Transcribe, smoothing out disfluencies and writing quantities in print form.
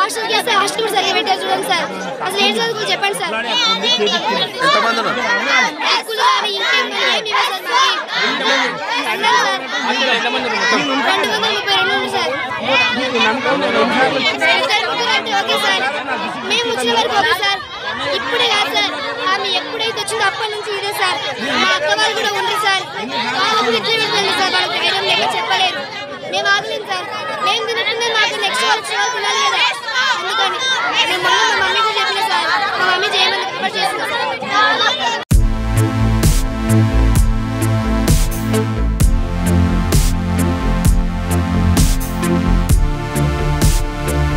హాస్టల్కి వస్తే హాస్టల్ కూడా సరిగ్గా పెట్టారు చూడండి సార్. అసలు ఏం చదువుకో చెప్పండి సార్. ఓకే సార్, మేము వచ్చిన వరకు ఓకే సార్. ఇప్పుడే కాదు సార్, ఆమె ఎప్పుడైతే వచ్చిందో అప్పటి నుంచి ఇదే సార్. మా అక్క వాళ్ళు కూడా ఉంది సార్, వాళ్ళకు ఇట్లా వెళ్ళింది సార్. వాళ్ళకి ధైర్యం లేక చెప్పలేదు. మేము ఆగలేదు సార్. మేము తినకుండా మాకు నెక్స్ట్ వచ్చిన వాళ్ళు